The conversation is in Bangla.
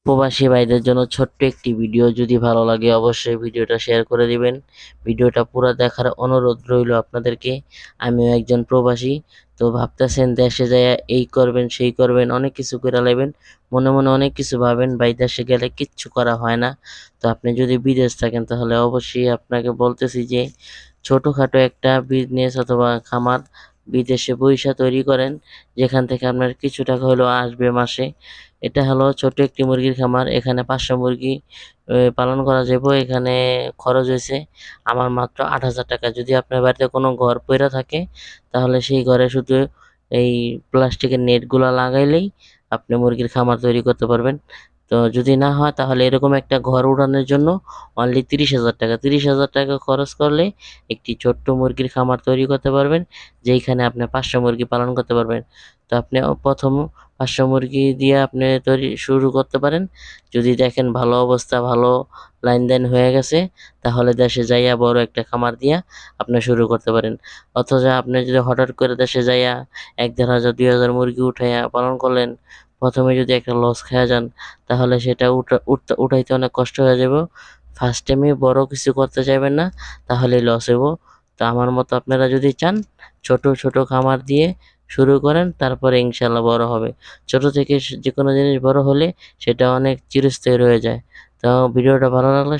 প্রবাসী ভাইদের জন্য ছোট্ট একটি ভিডিও, যদি ভালো লাগে অবশ্যই ভিডিওটা শেয়ার করে দিবেন। ভিডিওটা পুরো দেখার অনুরোধ রইল আপনাদেরকে। আমিও একজন প্রবাসী, তো ভাবতেছেন দেশে যাইয়া এই করবেন সেই করবেন, অনেক কিছু করে লাইবেন, মনে মনে অনেক কিছু ভাবেন ভাই, দেশে গেলে কিচ্ছু করা হয় না। তো আপনি যদি বিদেশ থাকেন তাহলে অবশ্যই আপনাকে বলতেছি যে ছোটখাটো একটা বিজনেস অথবা খামার বিদেশে পয়সা তৈরি করেন, যেখান থেকে আপনার কিছু টাকা হলেও আসবে মাসে। এটা হলো ছোট একটি মুরগির খামার। এখানে ৫০০ মুরগি পালন করা যাবে। এখানে খরচ হয়েছে আমার মাত্র ৮,০০০ টাকা। যদি আপনার বাড়িতে কোনো ঘর পইড়া থাকে তাহলে সেই ঘরে শুধু এই প্লাস্টিকের নেটগুলা লাগাইলেই আপনি মুরগির খামার তৈরি করতে পারবেন। তো যদি না হয় তাহলে এরকম একটা ঘর উঠানোর জন্য অনলি ৩০,০০০ টাকা। ৩০,০০০ টাকা খরচ করলে একটি ছোট্ট মুরগির খামার তৈরি করতে পারবেন, যেইখানে আপনি ৫০০ মুরগি পালন করতে পারবেন। তো আপনি প্রথম ৫০০ মুরগি দিয়ে আপনি শুরু করতে পারেন। যদি দেখেন ভালো অবস্থা, ভালো লাইন-দেন হয়ে গেছে, তাহলে দেশে যাইয়া বড় একটা খামার দিয়া আপনি শুরু করতে পারেন। অথচ আপনি যদি হঠাৎ করে দেশে যাইয়া ১,৫০০ ২,০০০ মুরগি উঠাইয়া পালন করলেন, প্রথমে যদি একটা লস খাইয়া যান, তাহলে সেটা উঠাইতে অনেক কষ্ট হয়ে যাবে। ফার্স্ট টাইমে বড় কিছু করতে চাইবেন না, তাহলেই লস হইব। তো আমার মতো আপনারা যদি চান ছোট, ছোট খামার দিয়ে শুরু করেন, তারপরে ইনশাআল্লাহ বড় হবে। ছোট থেকে যেকোনো জিনিস বড় হলে সেটা অনেক চিরস্থায়ী রয়ে যায়। তো ভিডিওটা ভালো লাগলে